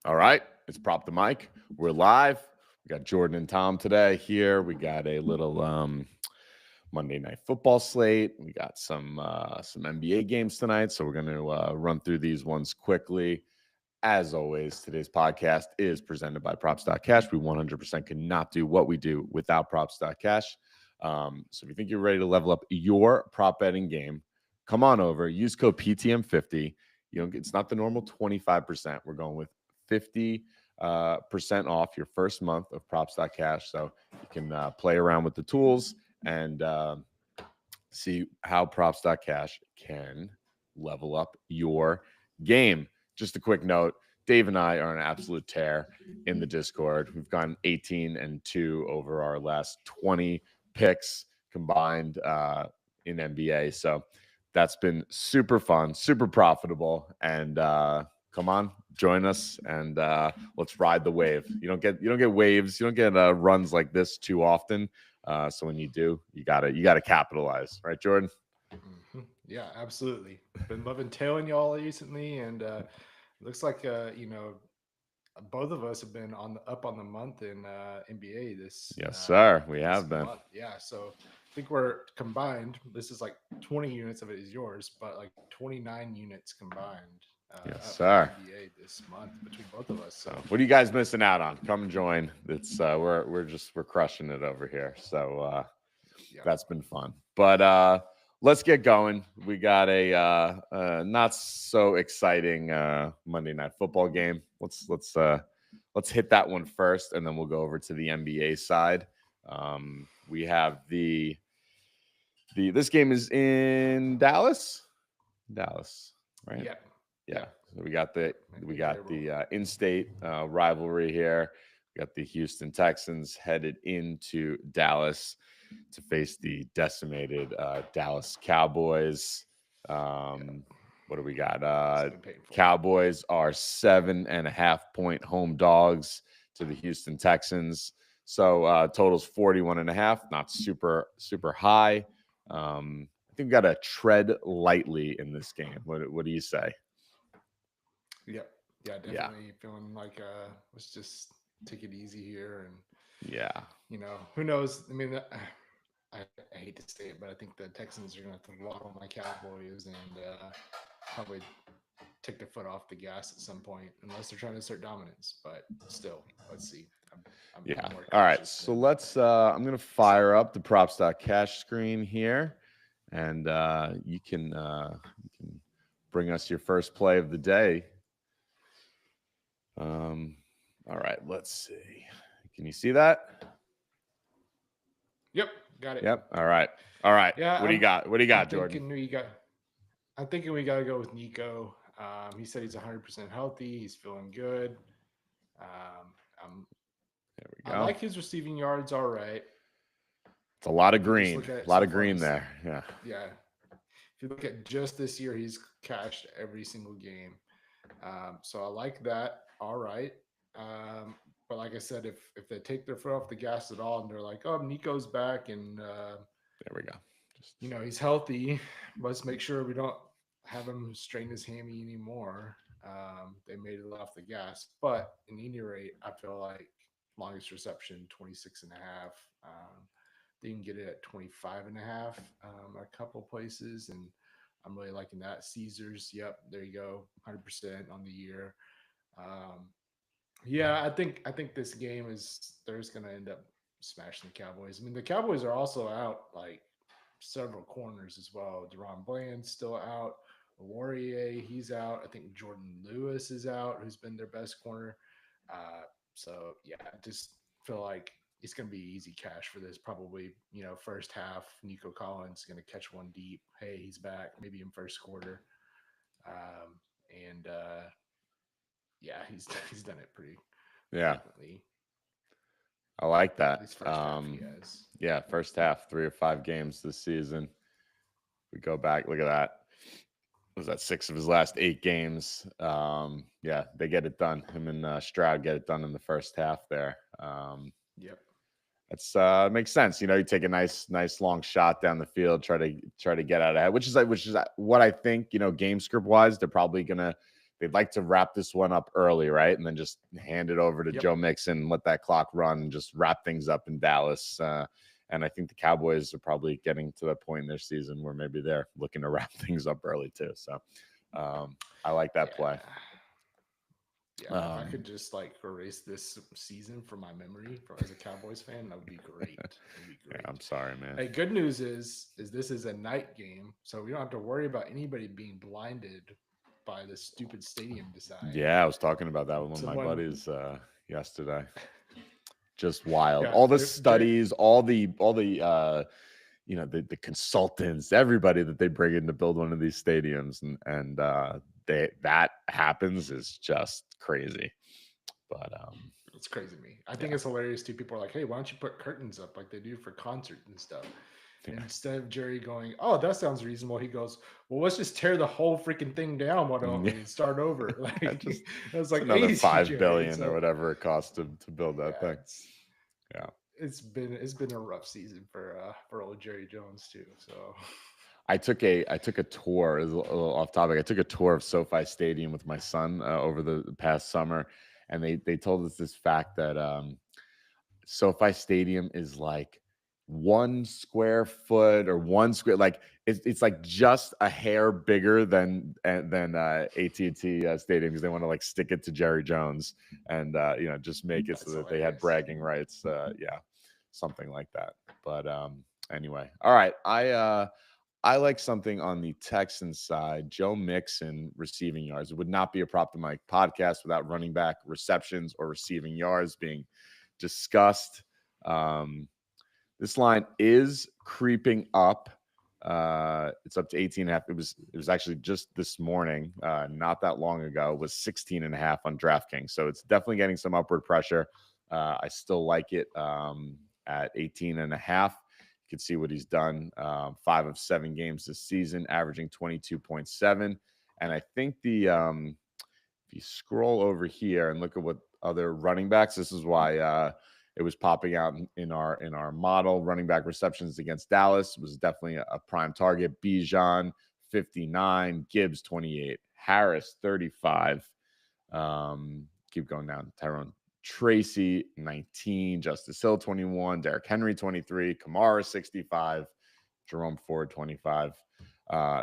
All right, it's Prop the Mic. We're live. We got Jordan and Tom today here. We got a little Monday Night Football slate. We got some NBA games tonight, so we're going to run through these ones quickly. As always, today's podcast is presented by Props.cash. We 100% cannot do what we do without Props.cash. So if you think you're ready to level up your prop betting game, come on over. Use code PTM50. It's not the normal 25%. We're going with 50% off your first month of Props.cash. So you can play around with the tools and see how Props.cash can level up your game. Just a quick note, Dave and I are an absolute tear in the Discord. We've gone 18-2 over our last 20 picks combined in NBA. So that's been super fun, super profitable. And come on, join us and let's ride the wave. You don't get waves, you don't get runs like this too often. So when you do, you gotta capitalize, right, Jordan? Mm-hmm. Yeah, absolutely. Been loving tailing y'all recently, and looks like both of us have been up on the month in NBA this Yes, sir. We this have been. month. Yeah, so I think we're combined. This is like 20 units of it is yours, but like 29 units combined Yes, up in sir. NBA this month between both of us. So, So what are you guys missing out on? Come join. It's we're crushing it over here. So yeah, that's been fun. But let's get going. We got a not so exciting Monday Night Football game. Let's hit that one first, and then we'll go over to the NBA side. We have the this game is in Dallas, right? yeah, Yeah. yeah. So we got the Maybe a favorable. in-state rivalry here. We got the Houston Texans headed into Dallas to face the decimated Dallas Cowboys. Um, what do we got? It's gonna be painful. Cowboys are 7.5-point home dogs to the Houston Texans. So totals 41.5, not super high. I think we got to tread lightly in this game. What do you say? Yep. Yeah, Yeah, definitely feeling like let's just take it easy here and yeah, who knows? I mean, I hate to say it, but I think the Texans are going to throttle my Cowboys and probably take their foot off the gas at some point, unless they're trying to assert dominance. But still, let's see. yeah. I'm more All right, cautious so than let's. I'm gonna excited. fire up the props.cash screen here, and you can bring us your first play of the day. Um, all right, let's see. Can you see that? Yep, got it. Yep. All right. All right. Yeah, What do you got? What do you I'm got, Jordan? thinking we got. I'm thinking we got to go with Nico. He said he's 100% healthy. He's feeling good. Um, I'm, There we I go. like his receiving yards. All right. It's a lot of If you just green. look at A it lot so of far green this, there. Yeah. yeah. If you look at just this year, he's cashed every single game. So I like that. All right. Um, but like I said, if they take their foot off the gas at all and they're like, oh, Nico's back and There we go. Just he's healthy, let's make sure we don't have him strain his hammy anymore. They made it off the gas. But in any rate, I feel like longest reception 26 and a half. They can get it at 25 and a half a couple places. And I'm really liking that. Caesars, yep, there you go, 100% on the year. Um, yeah, I think this game is they're just gonna end up smashing the Cowboys. I mean, the Cowboys are also out like several corners as well. Deron Bland's still out. Warrior, he's out. I think Jordan Lewis is out, who's been their best corner. So yeah, I just feel like it's gonna be easy cash for this. Probably, first half, Nico Collins gonna catch one deep. Hey, he's back. Maybe in first quarter. And yeah, he's done it pretty yeah. frequently. I like At that. least first half, he has. Yeah, first half, 3 or 5 games this season. We go back, look at that. Was that 6 of his last 8 games? Yeah, they get it done. Him and Stroud get it done in the first half there. Yep. That's makes sense. You take a nice long shot down the field, try to get out ahead, which is what I think. Game script wise, they'd like to wrap this one up early, right? And then just hand it over to Yep. Joe Mixon, let that clock run, and just wrap things up in Dallas. And I think the Cowboys are probably getting to that point in their season where maybe they're looking to wrap things up early too. So I like that play. Yeah, if I could just like erase this season from my memory as a Cowboys fan, that would be great. It'd be great. Yeah, I'm sorry, man. Hey, good news is this is a night game, so we don't have to worry about anybody being blinded by the stupid stadium design. Yeah, I was talking about that with one of my buddies yesterday. Just wild. Yeah, All the studies, all the you know, the consultants, everybody that they bring in to build one of these stadiums, and that happens is just crazy. But it's crazy to me. I think it's hilarious too. People are like, "Hey, why don't you put curtains up like they do for concerts and stuff?" Yeah. Instead of Jerry going, "Oh, that sounds reasonable," he goes, "Well, let's just tear the whole freaking thing down. Why don't we start over?" Like it was like another $5 Jerry. billion or whatever it costs to build that thing. Yeah, it's been a rough season for old Jerry Jones too. So I took a tour. It was a little off topic. I took a tour of SoFi Stadium with my son over the past summer, and they told us this fact that SoFi Stadium is like 1 square foot or 1 square, like it's like just a hair bigger than AT&T Stadium, because they want to like stick it to Jerry Jones and you know, just make it so that they had bragging rights. Yeah, something like that. But anyway, all right. I like something on the Texans side. Joe Mixon receiving yards. It would not be a Prop the Mike podcast without running back receptions or receiving yards being discussed. This line is creeping up. It's up to 18.5. It was actually just this morning, not that long ago, was 16.5 on DraftKings. So it's definitely getting some upward pressure. I still like it at 18.5. You can see what he's done. 5 of 7 games this season, averaging 22.7. And I think if you scroll over here and look at what other running backs, this is why it was popping out in our model. Running back receptions against Dallas was definitely a prime target. Bijan 59, Gibbs 28, Harris 35. Keep going down. Tyrone Tracy 19, Justice Hill 21, Derrick Henry 23, Kamara 65, Jerome Ford 25.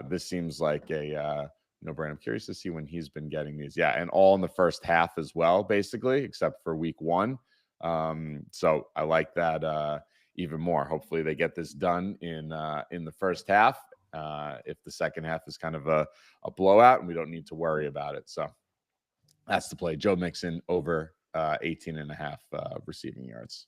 This seems like a no-brainer. I'm curious to see when he's been getting these. Yeah, and all in the first half as well, basically, except for week 1. So I like that even more. Hopefully they get this done in the first half. If the second half is kind of a blowout and we don't need to worry about it. So that's the play. Joe Mixon over 18.5 receiving yards.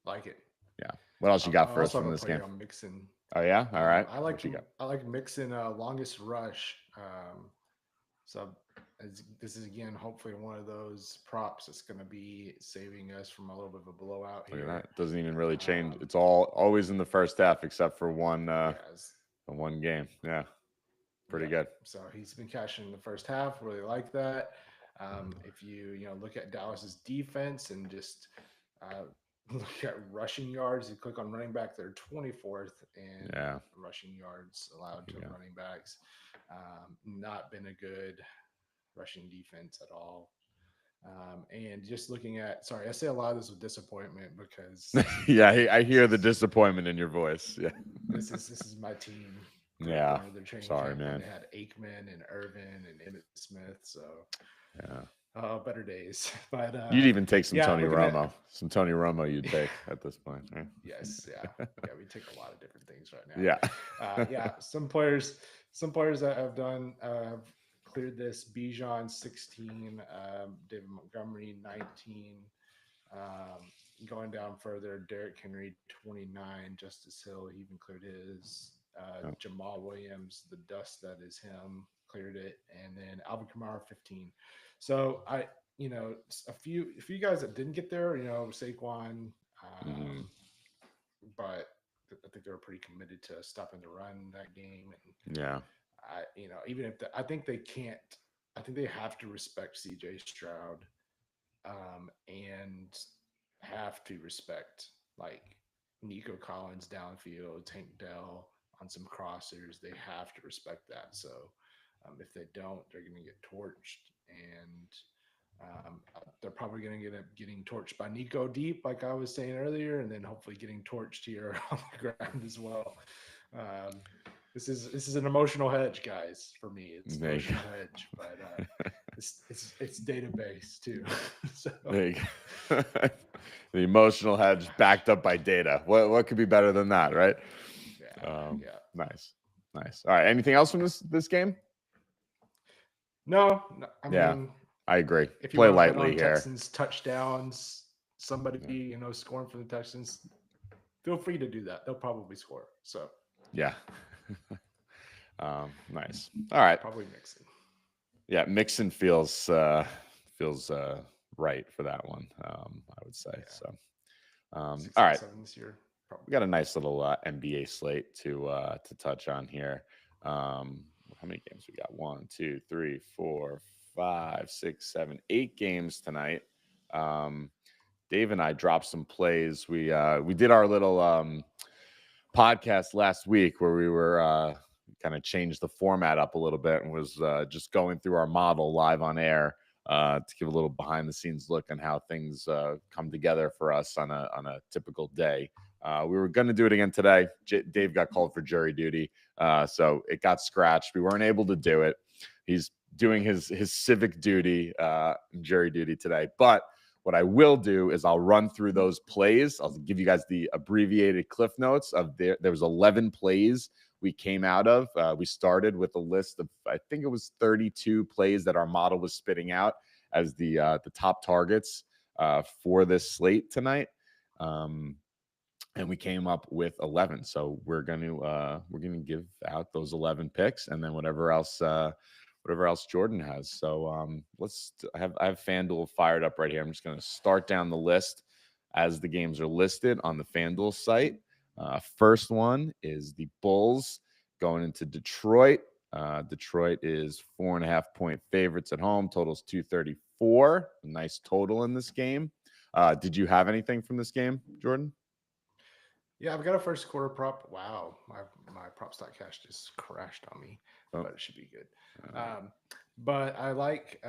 Like it. Yeah. What else you got for us from this game? On Mixon. Oh yeah. All right. I like Mixon longest rush. So this is again hopefully one of those props that's going to be saving us from a little bit of a blowout here. Look at that. It doesn't even really change. It's always in the first half except for one game. Yeah. Pretty good. So he's been cashing in the first half. Really like that. If you look at Dallas's defense and just look at rushing yards, you click on running back, they're 24th in rushing yards allowed to running backs. Not been a good rushing defense at all. And just looking at, sorry, I say a lot of this with disappointment because I hear the disappointment in your voice. Yeah, this is my team. Yeah, sorry, man. They had Aikman and Irvin and Emmitt Smith, so better days. But you'd even take some Tony Romo. Some Tony Romo you'd take at this point. Right? Yes, we take a lot of different things right now. Some players that have done have cleared this. Bijan 16, David Montgomery 19. Going down further, Derrick Henry 29, Justice Hill even cleared his. Jamal Williams, the dust that is him, cleared it, and then Alvin Kamara 15. So a few guys that didn't get there, Saquon, but I think they were pretty committed to stopping the run that game. And even if I think they can't, I think they have to respect CJ Stroud, and have to respect like Nico Collins downfield, Tank Dell on some crossers. They have to respect that. So If they don't, they're going to get torched, and they're probably going to end up getting torched by Nico Deep, like I was saying earlier, and then hopefully getting torched here on the ground as well. Um, this is an emotional hedge, guys. For me, it's an There you emotional go. hedge, but it's database too. So There you go. The emotional hedge backed up by data. What could be better than that, right? yeah. Nice, nice. All right. Anything else from this game? No, I Yeah, mean, I agree. if you Play want to bet lightly on here. Texans touchdowns, somebody Yeah. scoring for the Texans, feel free to do that. They'll probably score. So Yeah. Nice. All right. probably Mixon. Yeah, Mixon feels right for that one. I would say Yeah, so. 6 All and right. 7 this year. Probably. We got a nice little NBA slate to touch on here. How many games we got? 1, 2, 3, 4, 5, 6, 7, 8 games tonight. Dave and I dropped some plays. We did our little podcast last week where we were kind of changed the format up a little bit and was just going through our model live on air to give a little behind the scenes look on how things come together for us on a typical day. We were going to do it again today. Dave got called for jury duty, so it got scratched. We weren't able to do it. He's doing his civic duty, jury duty today. But what I will do is I'll run through those plays. I'll give you guys the abbreviated cliff notes of there was 11 plays we came out of. We started with a list of, I think it was 32 plays that our model was spitting out as the top targets for this slate tonight. And we came up with 11. So we're gonna give out those 11 picks, and then whatever else Jordan has. So I have FanDuel fired up right here. I'm just gonna start down the list as the games are listed on the FanDuel site. First one is the Bulls going into Detroit. Detroit is 4.5-point favorites at home. Totals 234. A nice total in this game. Did you have anything from this game, Jordan? Yeah, I've got a first quarter prop. Wow, my prop stock cash just crashed on me, Oh. but it should be good. But I like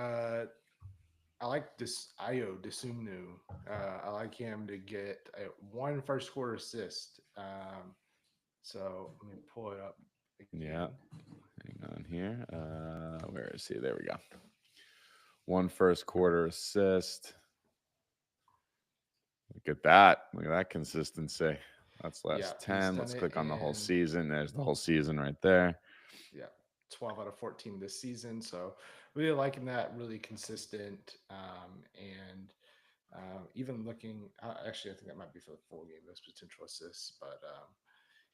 this Ayo Desumnu. I like him to get one first quarter assist. So let me pull it up again. Yeah, hang on here. Where is he? There we go. One first quarter assist. Look at that. Look at that consistency. That's last 10. Let's click on the whole season. There's the whole season right there. Yeah, 12 out of 14 this season. So really liking that, really consistent. And even looking, actually, I think that might be for the full game, those potential assists. But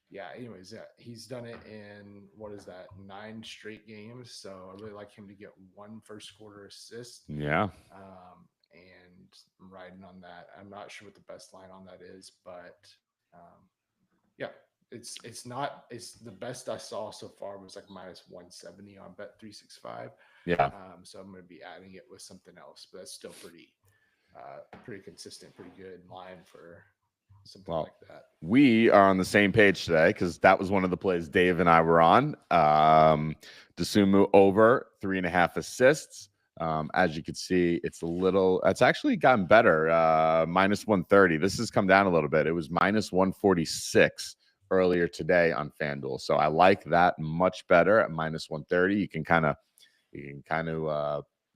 yeah, anyways, yeah, he's done it in, what is that, 9 straight games. So I really like him to get one first quarter assist. Yeah. And I'm riding on that. I'm not sure what the best line on that is, but yeah, it's the best I saw so far was like minus 170 on Bet365. Yeah. So I'm going to be adding it with something else, but that's still pretty consistent, pretty good line for something like that. We are on the same page today because that was one of the plays Dave and I were on. Dosunmu over 3.5 assists. As you can see, it's actually gotten better. Minus 130. This has come down a little bit. It was minus 146 earlier today on FanDuel. So I like that much better at minus 130. You can kind of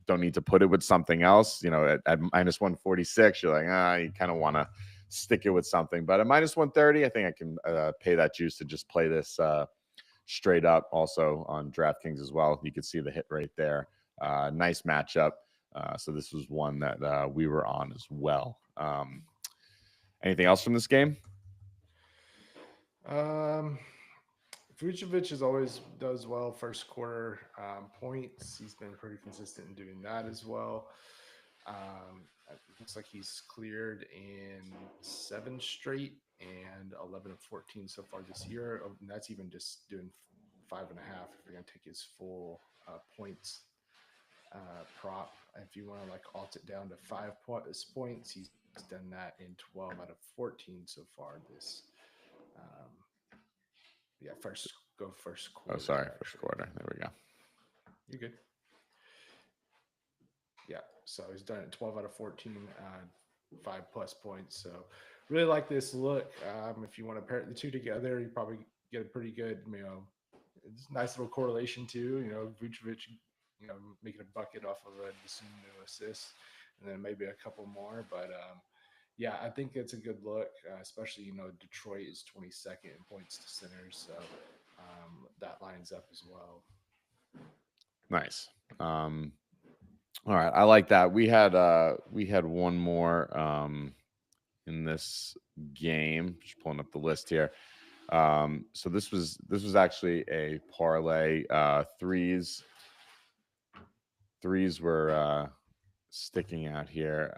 don't need to put it with something else. At minus 146, you're like, you kind of want to stick it with something. But at minus 130, I think I can pay that juice to just play this straight up. Also on DraftKings as well. You can see the hit rate there. Nice matchup. So this was one that we were on as well. Anything else from this game? Vucevic always does well first quarter points. He's been pretty consistent in doing that as well. It looks like he's cleared in 7 straight and 11 of 14 so far this year. And that's even just doing 5.5 if you're going to take his full points prop. If you want to like alt it down to 5 points, he's done that in 12 out of 14 so far this first quarter. First quarter. There we go. You're good. Yeah, so he's done it 12 out of 14, 5+ points. So really like this look. If you want to pair the two together, you probably get a pretty good, it's a nice little correlation too. Vucevic, making a bucket off of a Desumno assist, and then maybe a couple more. But yeah, I think it's a good look, especially Detroit is 22nd in points to centers, so that lines up as well. Nice. All right, I like that. We had one more in this game. Just pulling up the list here. So this was actually a parlay. Threes were sticking out here.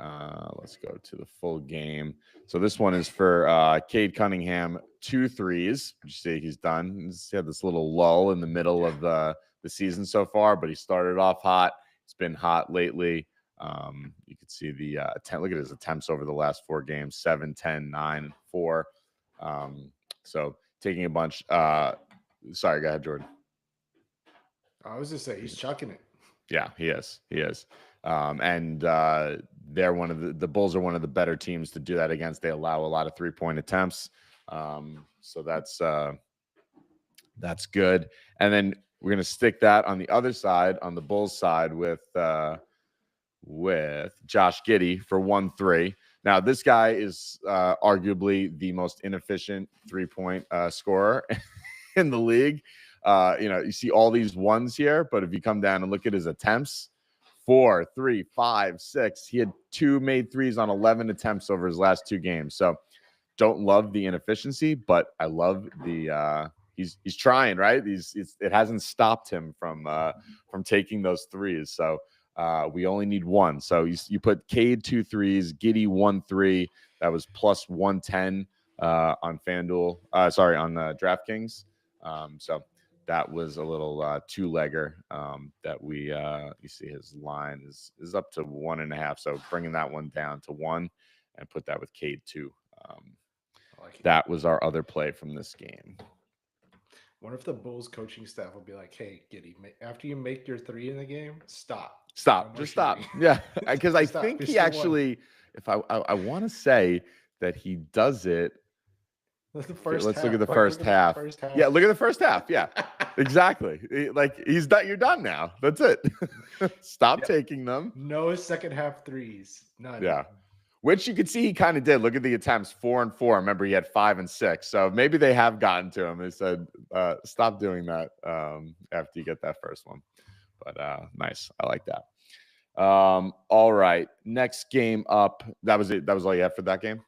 Let's go to the full game. So this one is for Cade Cunningham, 2 threes. You see he's done. He's had this little lull in the middle of the season so far, but he started off hot. It's been hot lately. You can see the look at his attempts over the last 4 games: 7, 10, 9, and 4. So taking a bunch. Sorry, go ahead, Jordan. I was just saying he's chucking it. Yeah, he is. And they're one of the Bulls are one of the better teams to do that against. They allow a lot of 3-point attempts. So that's good. And then we're going to stick that on the other side, on the Bulls side, with Josh Giddey for 1-3. Now, this guy is arguably the most inefficient 3-point scorer in the league. You see all these ones here, but if you come down and look at his attempts, 4, 3, 5, 6, he had 2 made threes on 11 attempts over his last 2 games. So don't love the inefficiency, but I love the he's trying, right? It hasn't stopped him from taking those threes. So we only need 1. So you put Cade 2 threes, Giddey 1 3. That was plus 110 on FanDuel. On DraftKings. So that was a little 2-legger that we you see his line is up to 1.5. So bringing that one down to 1 and put that with Cade 2. That was our other play from this game. Wonder if the Bulls coaching staff will be like, "Hey, Giddey, after you make your 3 in the game, stop. Just stop." Yeah, because I think he actually, if I want to say that he does it. Let's look at the first half. Yeah, look at the first half. Yeah, exactly. Like he's done. You're done now. That's it. Stop taking them. No second half threes. None. Yeah. Which you could see he kind of did. Look at the attempts, 4 and 4. Remember, he had 5 and 6. So maybe they have gotten to him. They said, stop doing that after you get that first one. But nice. I like that. All right. Next game up. That was it. That was all you had for that game?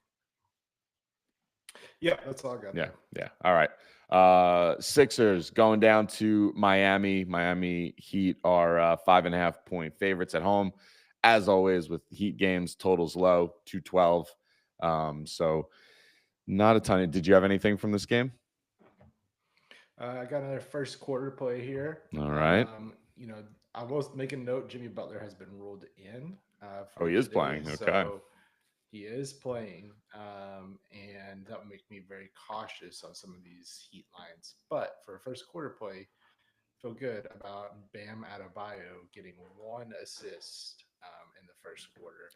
Yeah, that's all I got. Yeah. All right. Sixers going down to Miami. Miami Heat are 5.5-point favorites at home. As always, with Heat games, totals low, 212. So not a ton. Did you have anything from this game? I got another first quarter play here. All right. I was making note Jimmy Butler has been ruled in. He is playing. Okay. So he is playing. And that would make me very cautious on some of these Heat lines. But for a first quarter play, feel good about Bam Adebayo getting 1 assist in the first quarter.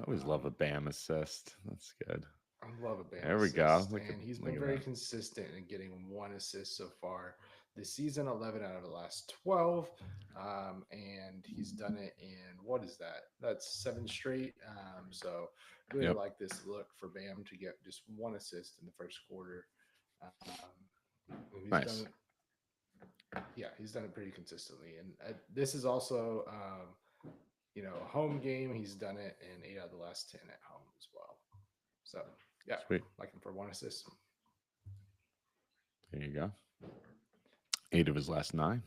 Always love a Bam assist. That's good. I love a Bam There we assist. go. And he's been very consistent in getting 1 assist so far this season, 11 out of the last 12. And he's done it in, what is that? That's 7 straight. So really like this look for Bam to get just 1 assist in the first quarter. Nice. He's done it pretty consistently. And this is also, a home game. He's done it in 8 out of the last 10 at home as well. So, yeah, sweet. Like him for 1 assist. There you go. 8 of his last 9,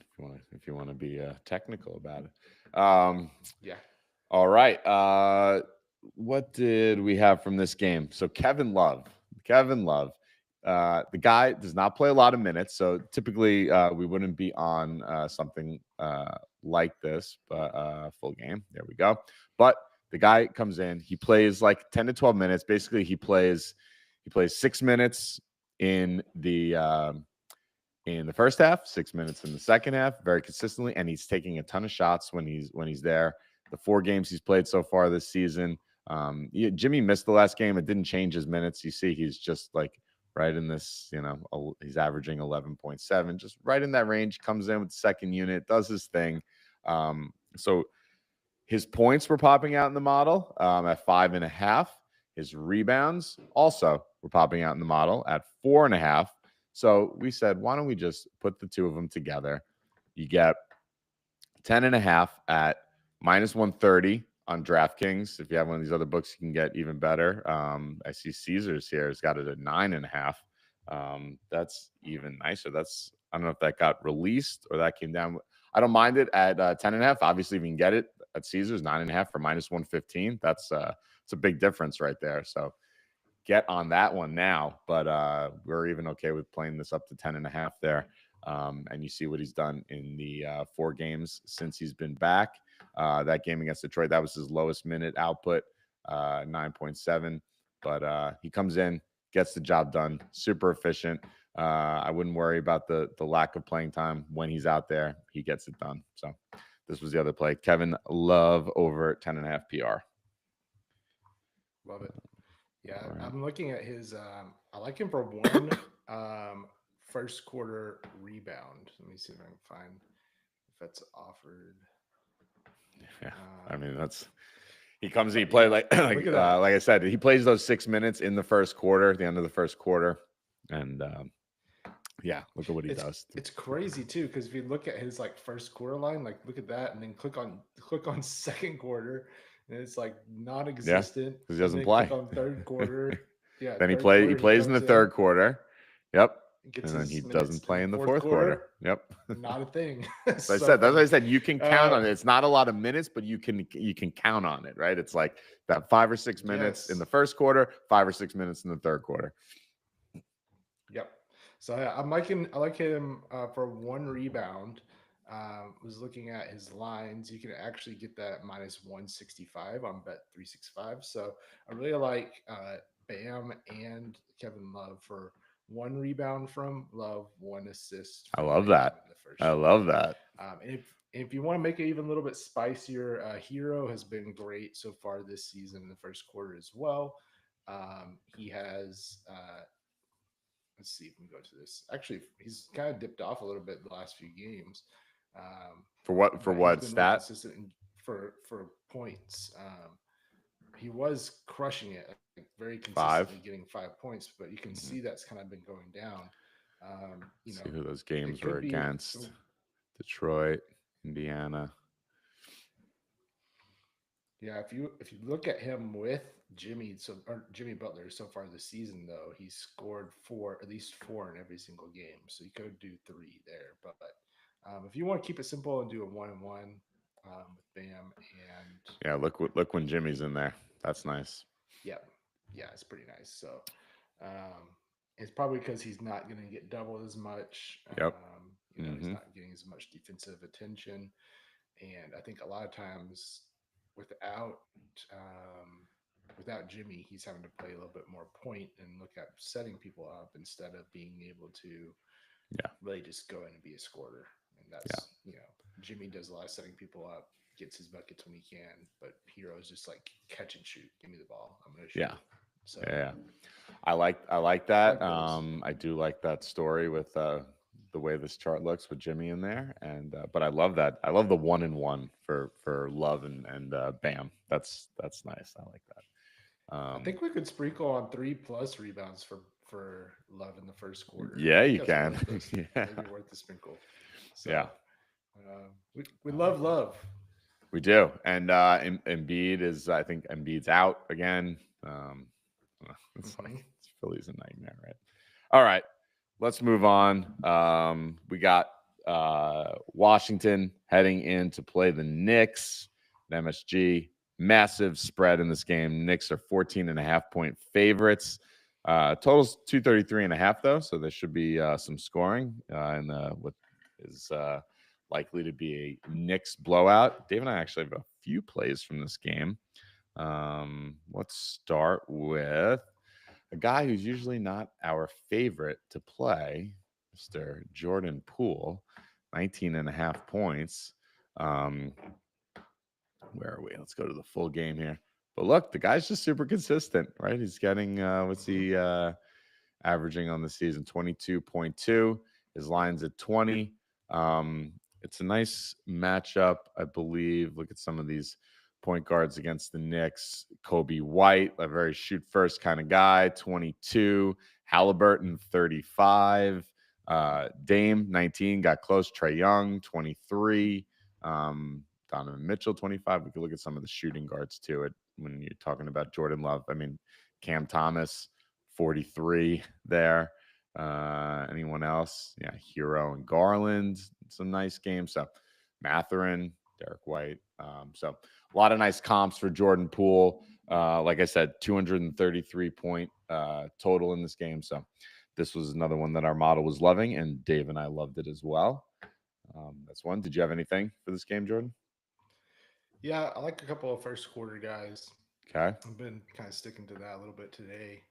if you want to be technical about it. Yeah. All right. What did we have from this game? So Kevin Love. The guy does not play a lot of minutes, so typically we wouldn't be on something like this, but full game. There we go. But the guy comes in, he plays like 10 to 12 minutes. Basically, he plays 6 minutes in the in the first half, 6 minutes in the second half, very consistently, and he's taking a ton of shots when he's there. The 4 games he's played so far this season, Jimmy missed the last game. It didn't change his minutes. You see, he's just like right in this. He's averaging 11.7, just right in that range. Comes in with the second unit, does his thing. So his points were popping out in the model at 5.5. His rebounds also were popping out in the model at 4.5. So we said, why don't we just put the two of them together? You get 10.5 at minus 130 on DraftKings. If you have one of these other books, you can get even better. I see Caesars here has got it at 9.5. That's even nicer. I don't know if that got released or that came down. I don't mind it at 10.5. Obviously, if you can get it at Caesars, 9.5 for minus 115. It's a big difference right there. So get on that one now. But we're even okay with playing this up to 10.5 there. And you see what he's done in the 4 games since he's been back. That game against Detroit, that was his lowest minute output, 9.7. But he comes in, gets the job done, super efficient. I wouldn't worry about the lack of playing time when he's out there. He gets it done. So this was the other play. Kevin Love over 10.5 PR. Love it. Yeah, right. I'm looking at his. I like him for one first quarter rebound. Let me see if I can find if that's offered. Yeah, I mean he comes. He plays like I said. He plays those 6 minutes in the first quarter, at the end of the first quarter, and yeah, look at what he does. It's crazy too, because if you look at his like first quarter line, like look at that, and then click on second quarter. And it's like non-existent. Because he doesn't play. On third quarter. Yeah. Then he plays in the third quarter. Yep. And then he doesn't play in the fourth quarter. Yep. Not a thing. That's what I said. You can count on it. It's not a lot of minutes, but you can count on it, right? It's like that 5 or 6 minutes in the first quarter, 5 or 6 minutes in the third quarter. Yep. So I like him for 1 rebound. Was looking at his lines. You can actually get that minus 165 on Bet365. So I really like Bam and Kevin Love for 1 rebound from Love, 1 assist. I love that. I love that. And if you want to make it even a little bit spicier, Hero has been great so far this season in the first quarter as well. He has let's see if we can go to this. Actually, he's kind of dipped off a little bit the last few games. For what stat? For points. He was crushing it, like very consistently getting 5 points, but you can see that's kind of been going down. See who those games were against. Detroit, Indiana. Yeah, if you look at him with Jimmy Butler so far this season, though, he's scored at least 4 in every single game. So you could do 3 there. But if you want to keep it simple and do a 1-1 with Bam and look when Jimmy's in there. That's nice. Yeah, it's pretty nice. So it's probably because he's not going to get doubled as much. Yep. He's not getting as much defensive attention, and I think a lot of times without Jimmy, he's having to play a little bit more point and look at setting people up instead of being able to really just go in and be a scorer. And that's Jimmy does a lot of setting people up, gets his buckets when he can, but Hero's just like catch and shoot. Give me the ball. I'm gonna shoot. Yeah. So I like that. I do like that story with the way this chart looks with Jimmy in there, and but I love that. I love the 1-1 for Love and Bam. That's nice. I like that. I think we could sprinkle on 3+ rebounds for Love in the first quarter. Yeah, you can. Maybe worth the sprinkle. So, yeah. We love Love. We do. And Embiid is, I think Embiid's out again. It's like Philly's a nightmare, right? All right. Let's move on. We got Washington heading in to play the Knicks at MSG. Massive spread in this game. Knicks are 14.5-point favorites. Total's 233.5 though, so there should be some scoring in what is likely to be a Knicks blowout. Dave and I actually have a few plays from this game. Let's start with a guy who's usually not our favorite to play, Mr. Jordan Poole, 19.5 points. Where are we? Let's go to the full game here. But look, the guy's just super consistent, right? He's getting what's he averaging on the season? 22.2. His line's at 20. It's a nice matchup, I believe. Look at some of these point guards against the Knicks. Kobe White, a very shoot first kind of guy, 22. Halliburton, 35. Dame, 19, got close. Trae Young, 23. Donovan Mitchell, 25. We could look at some of the shooting guards too. When you're talking about Jordan Love, I mean, Cam Thomas, 43 there. Anyone else? Yeah, Hero and Garland, some nice games. So Matherin, Derek White. So a lot of nice comps for Jordan Poole. Like I said, 233 point total in this game. So this was another one that our model was loving, and Dave and I loved it as well. That's one. Did you have anything for this game, Jordan? Yeah, I like a couple of first quarter guys. Okay. I've been kind of sticking to that a little bit today.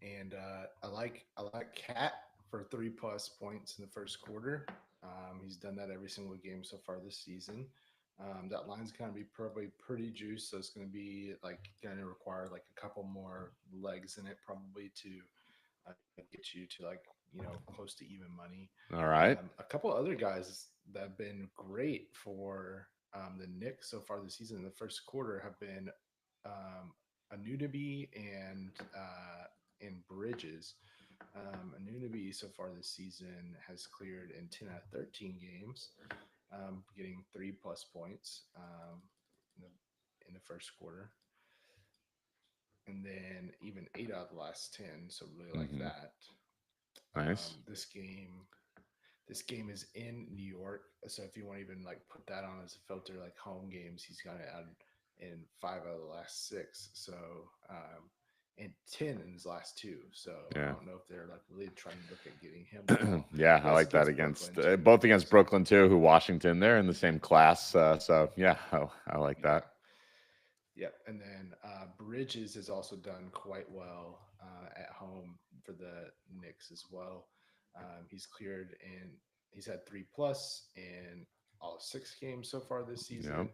And I like Cat for 3+ points in the first quarter. He's done that every single game so far this season. That line's going to be probably pretty juiced, so it's going to be like going to require like a couple more legs in it probably to get you to like close to even money. All right. A couple other guys that have been great for the Knicks so far this season in the first quarter have been Anunoby and Bridges. Anunoby so far this season has cleared in 10 out of 13 games, getting 3+ points in the first quarter, and then even 8 out of the last 10. So really like that. Nice. This game is in New York, so if you want to even like put that on as a filter, like home games, he's got it out in 5 out of the last 6. So and 10 in his last 2. So Yeah. I don't know if they're like really trying to look at getting him. Yeah, I like that against both against Brooklyn too, who Washington, they're in the same class. So yeah, I like that. Yep. And then Bridges has also done quite well at home for the Knicks as well. He's cleared and he's had 3+ in all 6 games so far this season. Yep.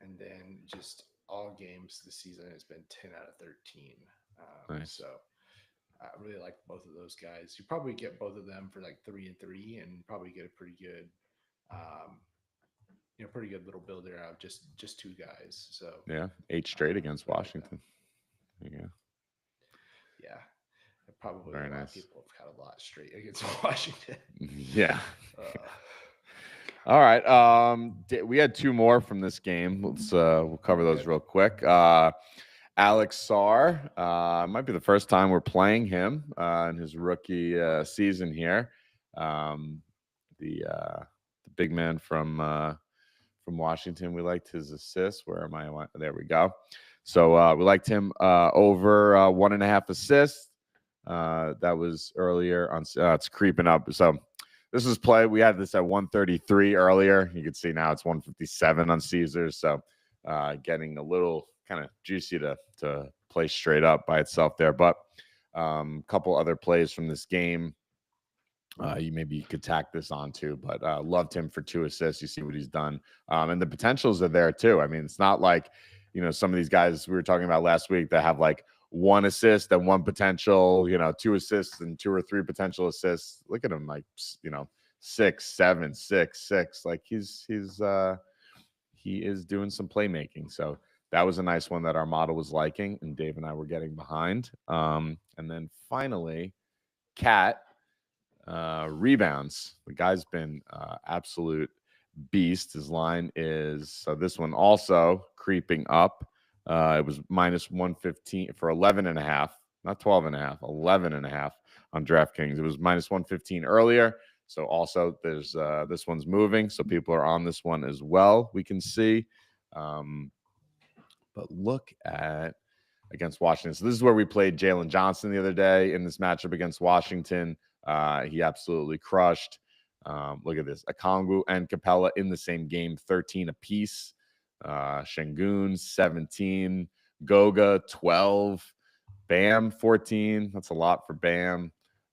And then just all games this season has been 10 out of 13. Nice. So I really like both of those guys. You probably get both of them for like 3 and 3, and probably get a pretty good, pretty good little build there out of just 2 guys. So yeah, 8 straight against Washington. There you go. Yeah, probably Very a lot nice. of people have had a lot straight against Washington. Yeah. All right. We had 2 more from this game. We'll cover those real quick. Alex Sarr, might be the first time we're playing him in his rookie season here. The big man from Washington. We liked his assists. Where am I? There we go. So we liked him over 1.5 assists. That was earlier on. It's creeping up. So this was play. We had this at 133 earlier. You can see now it's 157 on Caesars. So getting a little kind of juicy to play straight up by itself there. But a couple other plays from this game. You could tack this on too, but loved him for 2 assists. You see what he's done. And the potentials are there too. I mean, it's not like, some of these guys we were talking about last week that have like 1 assist and 1 potential, 2 assists and 2 or 3 potential assists. Look at him, like, 6, 7, 6, 6. Like he is doing some playmaking. So that was a nice one that our model was liking, and Dave and I were getting behind. And then finally, Cat. Rebounds. The guy's been absolute beast. His line is, so this one also creeping up. It was minus 115 for 11.5, not 12.5, 11.5 on DraftKings. It was minus 115 earlier. So also there's this one's moving. So people are on this one as well. We can see. But look at against Washington. So this is where we played Jalen Johnson the other day in this matchup against Washington. He absolutely crushed. Look at this. Okongwu and Capella in the same game, 13 apiece. Şengün, 17. Goga, 12. Bam, 14. That's a lot for Bam.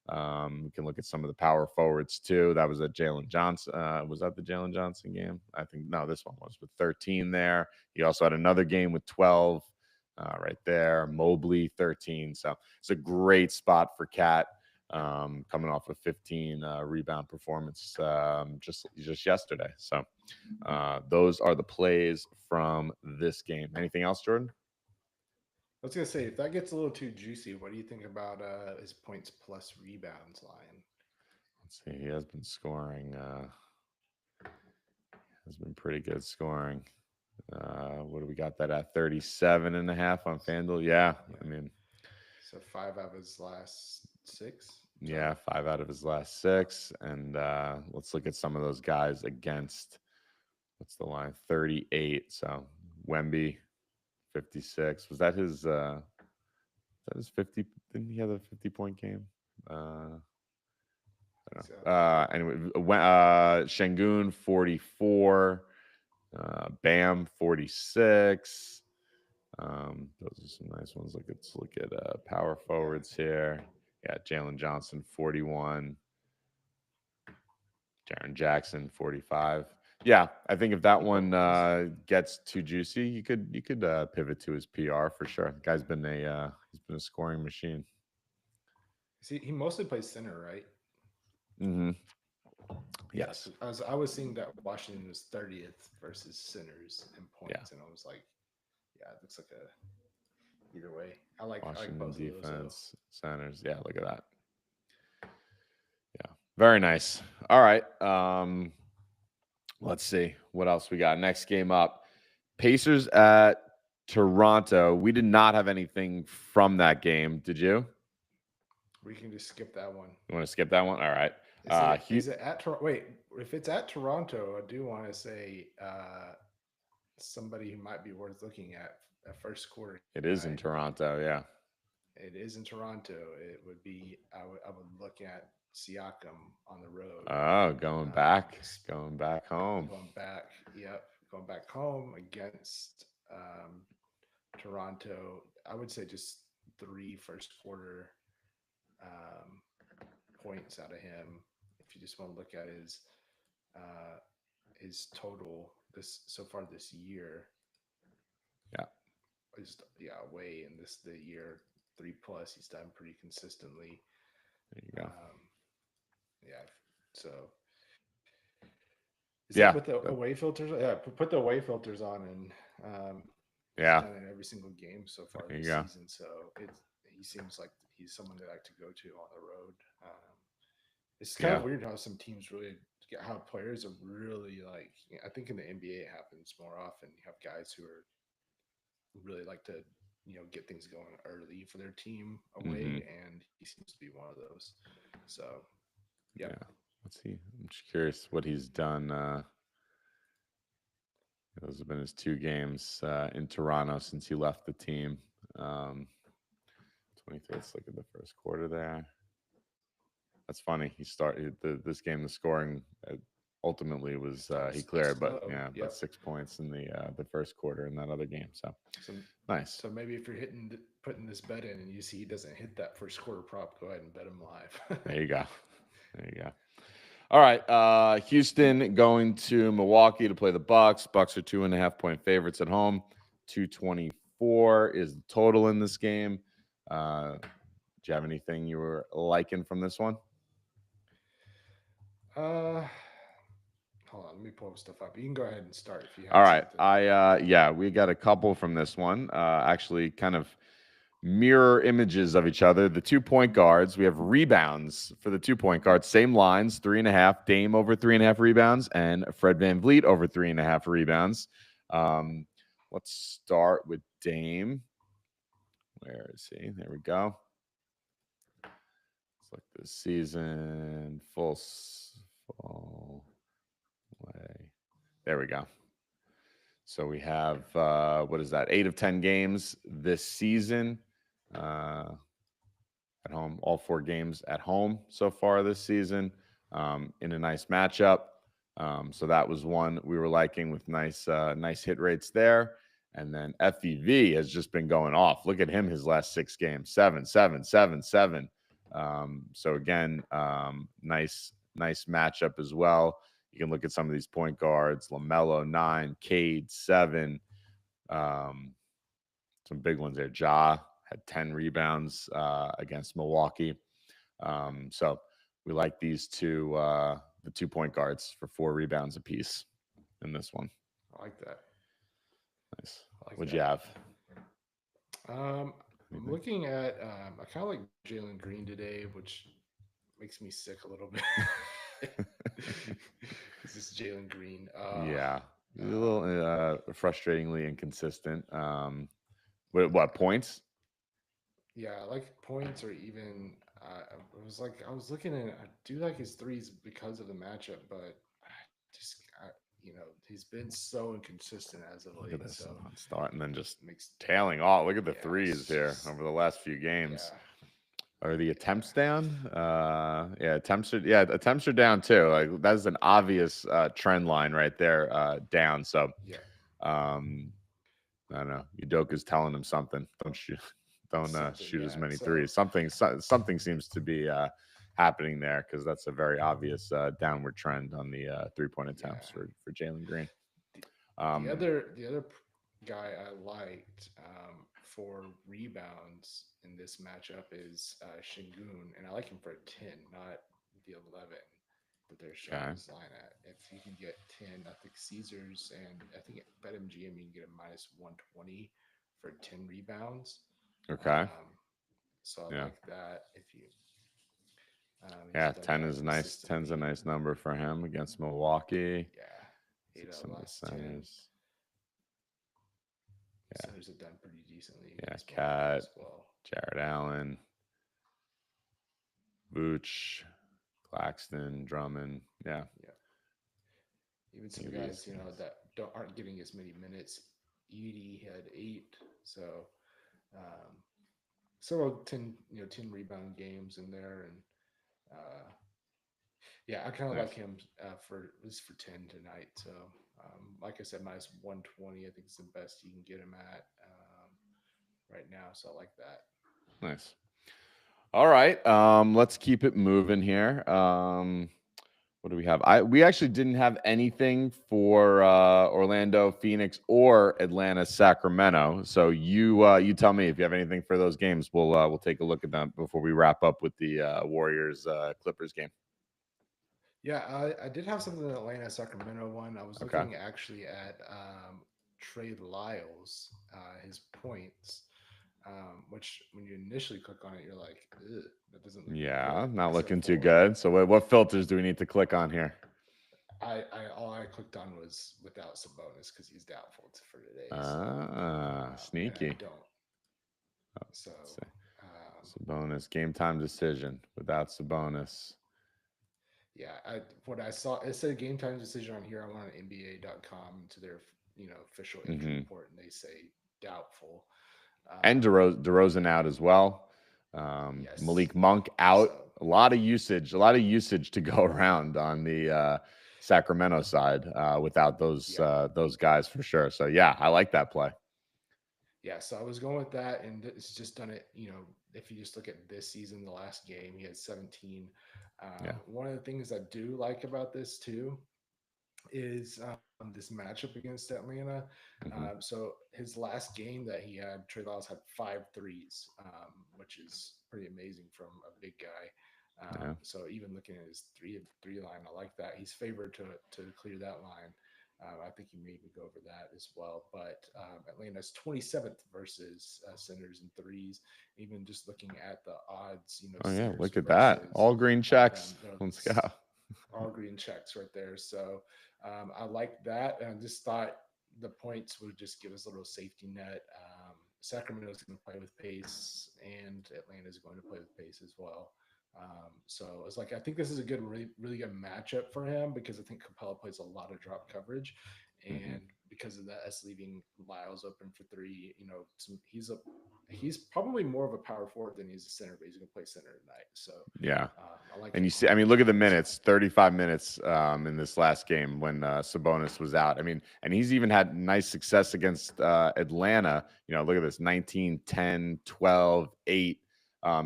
We can look at some of the power forwards too. That was at Jalen Johnson. Was that the Jalen Johnson game? I think no, this one was with 13 there. He also had another game with 12 right there. Mobley 13. So it's a great spot for Cat coming off a 15 rebound performance just yesterday. So those are the plays from this game. Anything else, Jordan? I was gonna say, if that gets a little too juicy, what do you think about his points plus rebounds line? Let's see. He has been scoring. Has been pretty good scoring. What do we got that at? 37.5 on FanDuel. Yeah, I mean, so 5 out of his last 6. Yeah, 5 out of his last 6. And let's look at some of those guys against. What's the line? 38. So Wemby, 56. Was that his? That his 50? Didn't he have a 50-point game? Anyway, Şengün 44, Bam 46. Those are some nice ones. Let's look at power forwards here. Yeah, Jalen Johnson 41, Jaren Jackson 45. Yeah, I think if that one gets too juicy, you could pivot to his PR for sure. The guy's been a scoring machine. See, he mostly plays center, right? Mm-hmm. Yes. I was seeing that Washington was 30th versus centers in points, and I was like, yeah, it looks like a either way. I like Washington both defense, of those, centers. Yeah, look at that. Yeah, very nice. All right. Let's see what else we got. Next game up, Pacers at Toronto. We did not have anything from that game. Did you? We can just skip that one. You want to skip that one? All right. Is it at Toronto? Wait, if it's at Toronto, I do want to say somebody who might be worth looking at first quarter. It is in Toronto, yeah. It is in Toronto. It would be. I would look at Siakam on the road. Oh, going back home. Going back, yep, going back home against Toronto. I would say just 3 first quarter points out of him. If you just want to look at his total so far this year, way in the year 3+, he's done pretty consistently. There you go. So with the away filters, put the away filters on, and he's done it every single game so far this season. So he seems like he's someone they like to go to on the road. It's kind of weird how some teams how players are really like. I think in the NBA it happens more often. You have guys who are really like to get things going early for their team away, and he seems to be one of those. So yeah. Let's see. I'm just curious what he's done. Those have been his 2 games in Toronto since he left the team. 23rd. Let's look at the first quarter there. That's funny. He started this game. The scoring ultimately was he cleared, but about 6 points in the first quarter in that other game. So nice. So maybe if you're putting this bet in, and you see he doesn't hit that first quarter prop, go ahead and bet him live. There you go. All right. Houston going to Milwaukee to play the Bucks. Bucks are 2.5-point favorites at home. 224 is the total in this game. Do you have anything you were liking from this one? Hold on, let me pull stuff up. You can go ahead and start if you have. All right. We got a couple from this one. Actually, kind of mirror images of each other. The 2-point guards. We have rebounds for the 2-point guards. Same lines, 3.5. Dame over 3.5 rebounds, and Fred VanVleet over 3.5 rebounds. Let's start with Dame. Where is he? There we go. Let's look this season. Full way. There we go. So we have, what is that? 8 of 10 games this season at home. All 4 games at home so far this season in a nice matchup. So that was one we were liking with nice hit rates there. And then FEV has just been going off. Look at him, his last 6 games, 7, 7, 7, 7. So again, nice matchup as well. You can look at some of these point guards: LaMelo 9, Cade 7. Some big ones there. Ja had 10 rebounds against Milwaukee. So we like these two, the 2 point guards for 4 rebounds apiece in this one. I like that. Nice. Like What'd you have? I'm looking at I kind of like Jalen Green today, which makes me sick a little bit. This is Jalen Green. Yeah, a little frustratingly inconsistent. What points? Yeah, I like points or even I was looking at I do like his threes because of the matchup, but just he's been so inconsistent as of Look at late. this So start and then just makes tailing off. Look at the yeah, threes here over the last few games. yeah, Are the attempts down? Attempts are down too. Like that's an obvious trend line right there, down. So yeah. I don't know. Udoka's telling him something. Don't Something, shoot as yeah. many So threes. Something seems to be happening there because that's a very obvious downward trend on the 3-point attempts yeah. for Jalen Green. The other guy I liked for rebounds in this matchup is Shingun, and I like him for a 10, not the 11 that they're showing Okay. his line at. If you can get 10, I think Caesars and I think at BetMGM you can get a minus 120 for 10 rebounds. Okay. Um, so I Yeah. like that. If you he's Yeah. done 10 that is nice. 10's a consistently. nice number for him against Milwaukee. Yeah, See 8 out of some the of the last 10. centers. Yeah. Centers have done pretty decently Yeah. against Milwaukee Cat, as well. Jared Allen, Vooch, Claxton, Drummond. Yeah. Yeah. Even some Maybe guys, that aren't getting as many minutes. Edie had 8, so um, several 10 rebound games in there, and uh, yeah, I kind of like Nice. him for at least for 10 tonight. So like I said, minus 120, I think is the best you can get him at right now. So I like that. Nice. All right. Let's keep it moving here. What do we have? We actually didn't have anything for Orlando, Phoenix, or Atlanta, Sacramento. So you tell me if you have anything for those games. We'll take a look at them before we wrap up with the Warriors Clippers game. Yeah, I did have something in the Atlanta Sacramento one. I was Okay. looking actually at Trey Lyles, his points, which when you initially click on it, you're like, ugh, that doesn't look Yeah, good. not Except looking too for good. So what filters do we need to click on here? all I clicked on was without Sabonis because he's doubtful for today. And I Sneaky. don't. So Sabonis game time decision without Sabonis. yeah, what I saw, it said game time decision on here. I went on NBA.com to their official injury report, and they say doubtful. And DeRozan out as well. Yes. Malik Monk out. So, a lot of usage to go around on the Sacramento side without those guys for sure. So yeah, I like that play. Yeah, so I was going with that, and it's just done it. If you just look at this season, the last game, he had 17. One of the things I do like about this too is this matchup against Atlanta. So his last game that he had, Trey Lyles had 5 threes, which is pretty amazing from a big guy. So even looking at his three line, I like that. He's favored to clear that line. I think he may even go over that as well. But Atlanta's 27th versus centers and threes. Even just looking at the odds, Oh yeah, centers look at that! All green checks. Let's go. All green checks right there. So I like that, and I just thought the points would just give us a little safety net. Sacramento is going to play with pace, and Atlanta is going to play with pace as well. So it's like I think this is a good, really, really good matchup for him because I think Capella plays a lot of drop coverage, and because of that, us leaving Lyles open for 3. He's probably more of a power forward than he's a center, but he's going to play center tonight. So yeah, I like. And you see, I mean, look at the minutes, 35 minutes in this last game when Sabonis was out. I mean, and he's even had nice success against Atlanta. Look at this, 19, 10, 12, 8.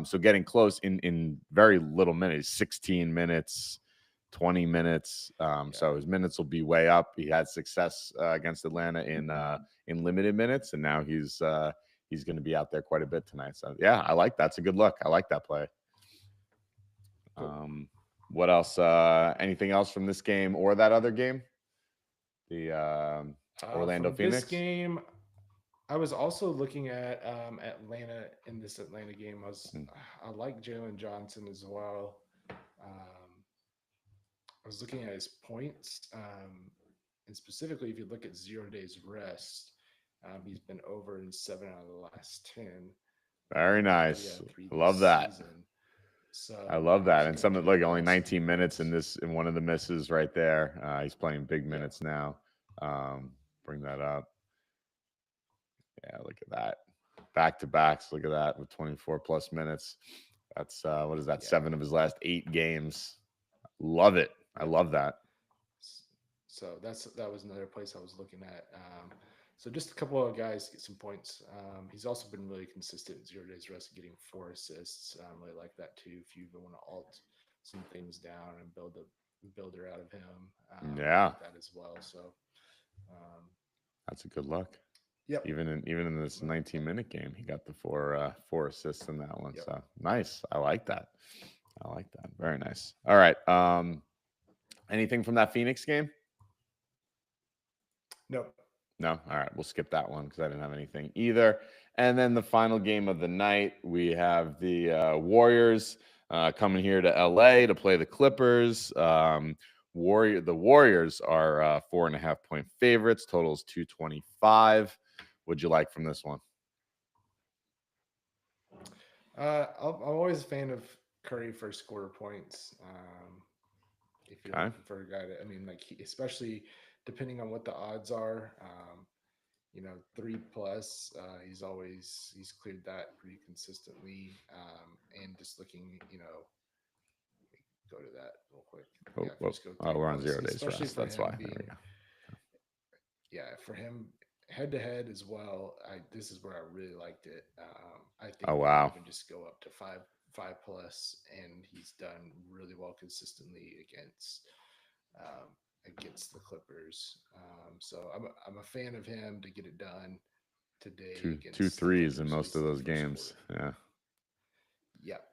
So getting close in very little minutes, 16 minutes, 20 minutes. So his minutes will be way up. He had success against Atlanta in limited minutes, and now he's going to be out there quite a bit tonight. So yeah, I like that's a good look. I like that play. What else? Anything else from this game or that other game? The Orlando Phoenix this game. I was also looking at Atlanta in this Atlanta game. I like Jalen Johnson as well. I was looking at his points, and specifically, if you look at 0 days rest, he's been over in 7 out of the last 10. Very nice. I love that. So I love that. And something like only 19 minutes in one of the misses right there. He's playing big minutes now. Bring that up. Yeah, look at that. Back to backs. Look at that with 24 plus minutes. That's what is that? 7 of his last 8 games. Love it. I love that. So that was another place I was looking at. So just a couple of guys get some points. He's also been really consistent in 0 days rest, getting 4 assists. I really like that too. If you want to alt some things down and build a builder out of him, like that as well. So that's a good look. Yep. Even in this 19-minute game, he got the 4 assists in that one. Yep. So nice. I like that. Very nice. All right. Anything from that Phoenix game? Nope. No? All right. We'll skip that one because I didn't have anything either. And then the final game of the night, we have the Warriors coming here to LA to play the Clippers. The Warriors are 4.5-point favorites. Total is 225. What'd you like from this one? I'm always a fan of Curry for scorer points. If you're looking for a guy to, especially depending on what the odds are, 3+. He's cleared that pretty consistently. And just looking, go to that real quick. We're on 0 days rest. That's why. For him, head to head as well. This is where I really liked it. I think wow, even just go up to 5+, and he's done really well consistently against the Clippers. So I'm a fan of him to get it done today. 2 threes in most of those games. Yep.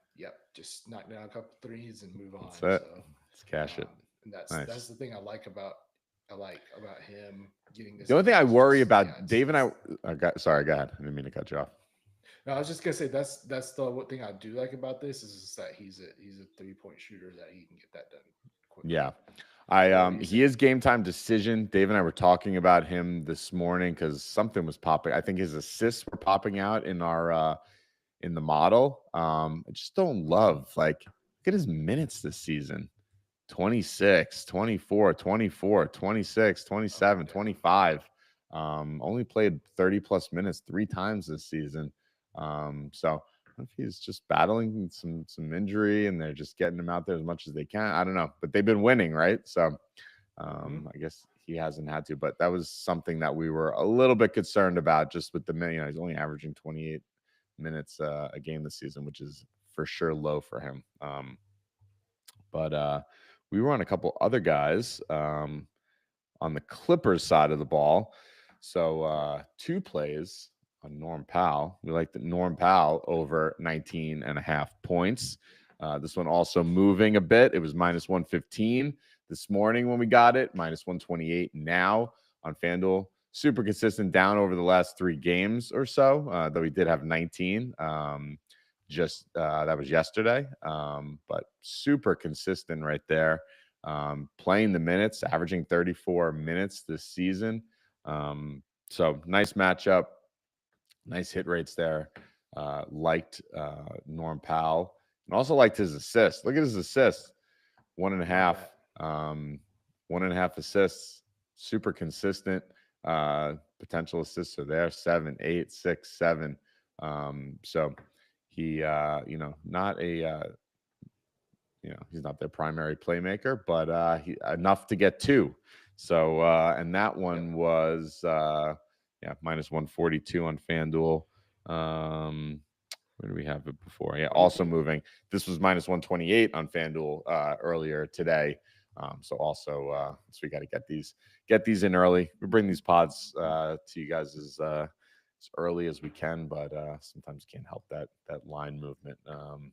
Just knock down a couple threes and move on. That's it. So, let's cash it. And that's the thing I like about him getting this. The only thing I worry about, Dave and sorry, go ahead. I didn't mean to cut you off. No, I was just gonna say that's the one thing I do like about this is that he's a 3-point shooter that he can get that done quickly. Yeah. He is game time decision. Dave and I were talking about him this morning because something was popping. I think his assists were popping out in our in the model. I just don't love look at his minutes this season. 26, 24, 24, 26, 27, 25. Only played 30 plus minutes 3 times this season. So if he's just battling some injury and they're just getting him out there as much as they can. I don't know, but they've been winning, right? So I guess he hasn't had to, but that was something that we were a little bit concerned about just with the minute. He's only averaging 28 minutes a game this season, which is for sure low for him. But we were on a couple other guys on the Clippers side of the ball. So 2 plays on Norm Powell. We like the Norm Powell over 19.5 points. This one also moving a bit. It was -115 this morning when we got it, -128 now on FanDuel. Super consistent down over the last 3 games or so, though he did have 19. That was yesterday, but super consistent right there. Playing the minutes, averaging 34 minutes this season. So nice matchup, nice hit rates there. Liked Norm Powell and also liked his assists. Look at his assists, 1.5, 1.5 assists, super consistent. Potential assists are there, 7, 8, 6, 7. So he, not a, he's not their primary playmaker, but he enough to get 2. So, and that one was, -142 on FanDuel. Where do we have it before? Yeah, also moving. This was minus 128 on FanDuel earlier today. So also, so we got to get these in early. We bring these pods to you guys as early as we can, but sometimes can't help that line movement from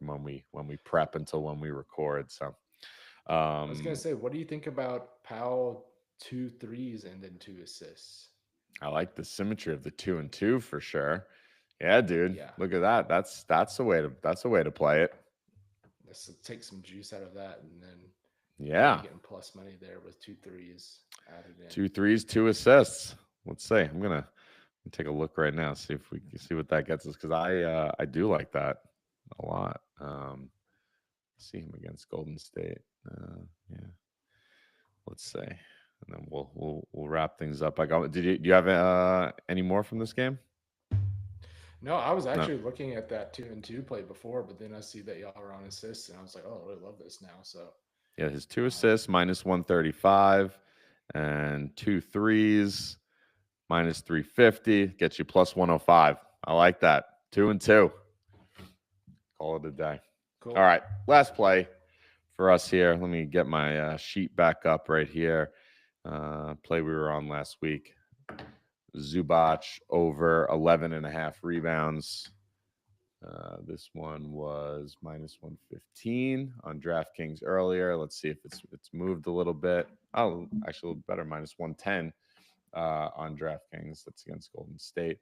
when we prep until when we record. So I was gonna say, what do you think about Powell 2 threes and then 2 assists? I like the symmetry of the 2 and 2 for sure. Yeah, dude. Yeah. Look at that. That's a way to play it. Let's take some juice out of that, and then getting plus money there with 2 threes added in. 2 threes, 2 assists. Let's see. I'm gonna take a look right now, see if we can see what that gets us, because I do like that a lot. See him against Golden State. Yeah. Let's see, and then we'll wrap things up. Do you have any more from this game? No, I was actually looking at that 2 and 2 play before, but then I see that y'all are on assists, and I was like, oh, I really love this now. So yeah, his 2 assists minus 135, and 2 threes minus 350 gets you plus 105. I like that. 2 and 2. Call it a day. Cool. All right, last play for us here. Let me get my sheet back up right here. Play we were on last week. Zubac over 11.5 rebounds. This one was minus 115 on DraftKings earlier. Let's see if it's moved a little bit. Oh, actually, better, minus 110 on DraftKings. That's against Golden State.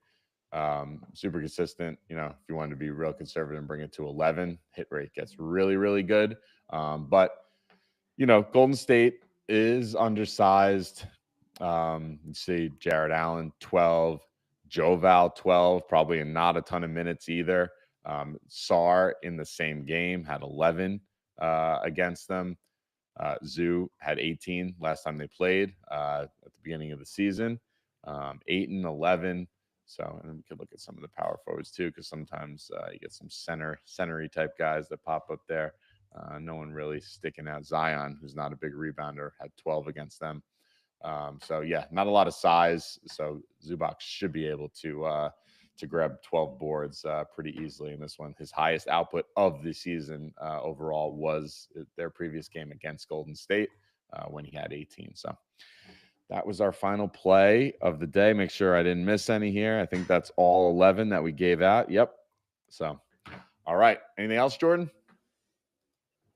Super consistent. You know, if you wanted to be real conservative and bring it to 11, hit rate gets really, really good. But you know, Golden State is undersized. You see Jared Allen 12, Joval 12, probably not a ton of minutes either. Sar in the same game had 11 against them. Zoo had 18 last time they played at the beginning of the season. 8 and 11. So, and then we could look at some of the power forwards too, because sometimes you get some centery type guys that pop up there. No one really sticking out. Zion, who's not a big rebounder, had 12 against them. So yeah, not a lot of size. So Zubac should be able to grab 12 boards pretty easily in this one. His highest output of the season overall was their previous game against Golden State when he had 18. So that was our final play of the day. Make sure I didn't miss any here. I think that's all 11 that we gave out. Yep. So, all right. Anything else, Jordan?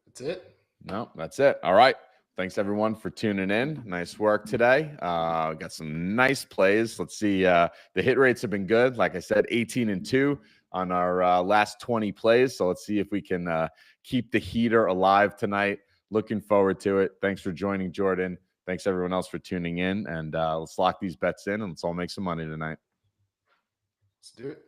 That's it. No, that's it. All right. Thanks, everyone, for tuning in. Nice work today. Got some nice plays. Let's see. The hit rates have been good. Like I said, 18 and 2 on our last 20 plays. So let's see if we can keep the heater alive tonight. Looking forward to it. Thanks for joining, Jordan. Thanks, everyone else, for tuning in. And let's lock these bets in, and let's all make some money tonight. Let's do it.